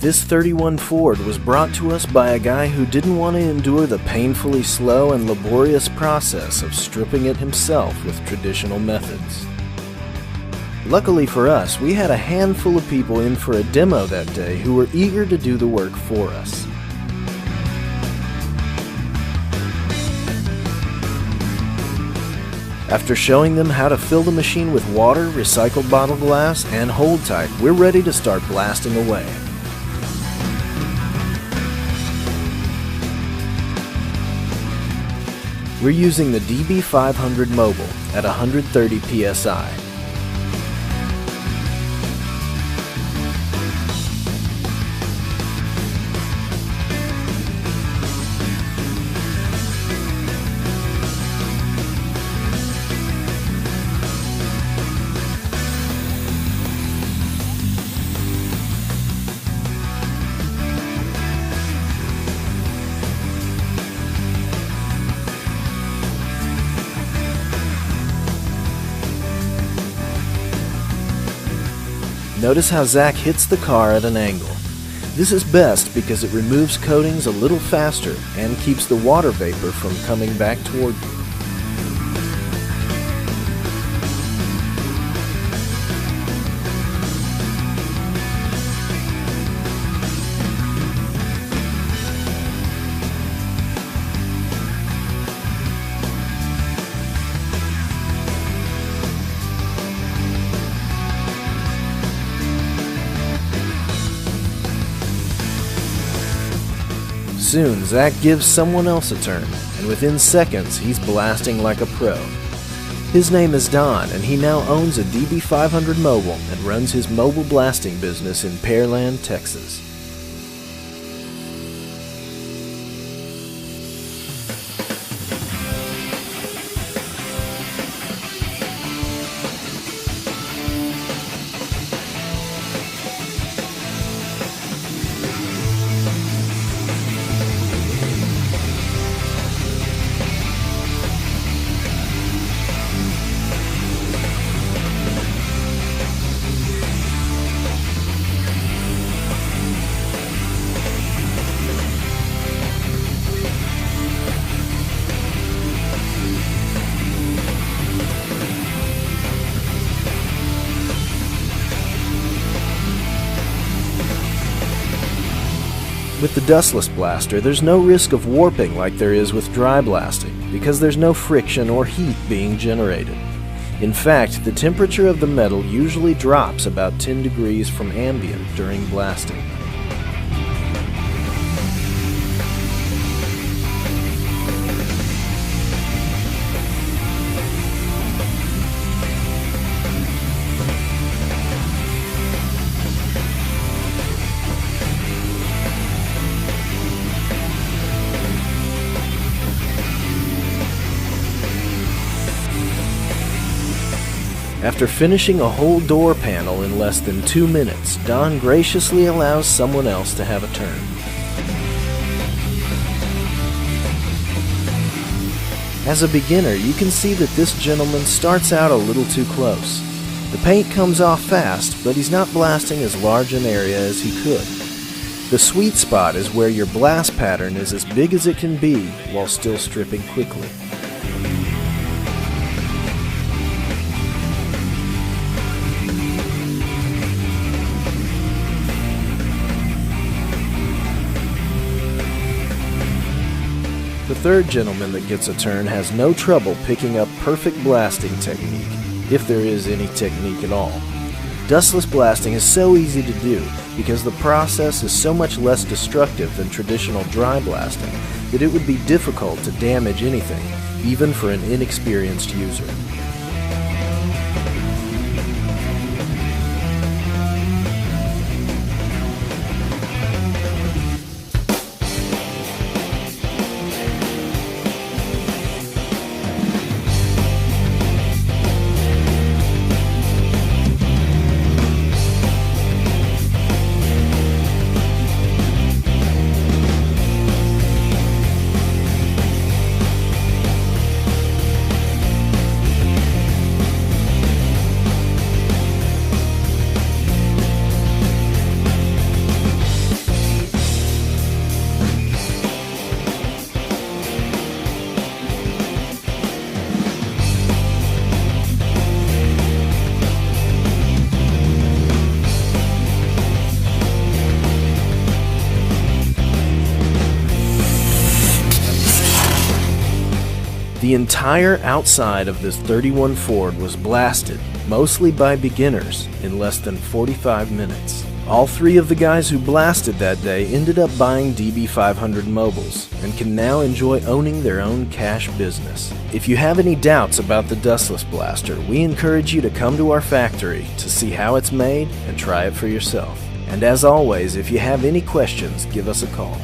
This 31 Ford was brought to us by a guy who didn't want to endure the painfully slow and laborious process of stripping it himself with traditional methods. Luckily for us, we had a handful of people in for a demo that day who were eager to do the work for us. After showing them how to fill the machine with water, recycled bottle glass, and hold tight, we're ready to start blasting away. We're using the DB500 Mobile at 130 psi. Notice how Zach hits the car at an angle. This is best because it removes coatings a little faster and keeps the water vapor from coming back toward you. Soon, Zach gives someone else a turn, and within seconds, he's blasting like a pro. His name is Don, and he now owns a DB500 Mobile and runs his mobile blasting business in Pearland, Texas. With the dustless blaster, there's no risk of warping like there is with dry blasting, because there's no friction or heat being generated. In fact, the temperature of the metal usually drops about 10 degrees from ambient during blasting. After finishing a whole door panel in less than 2 minutes, Don graciously allows someone else to have a turn. As a beginner, you can see that this gentleman starts out a little too close. The paint comes off fast, but he's not blasting as large an area as he could. The sweet spot is where your blast pattern is as big as it can be while still stripping quickly. The third gentleman that gets a turn has no trouble picking up perfect blasting technique, if there is any technique at all. Dustless blasting is so easy to do because the process is so much less destructive than traditional dry blasting that it would be difficult to damage anything, even for an inexperienced user. The entire outside of this 31 Ford was blasted, mostly by beginners, in less than 45 minutes. All three of the guys who blasted that day ended up buying DB500 mobiles and can now enjoy owning their own cash business. If you have any doubts about the dustless blaster, we encourage you to come to our factory to see how it's made and try it for yourself. And as always, if you have any questions, give us a call.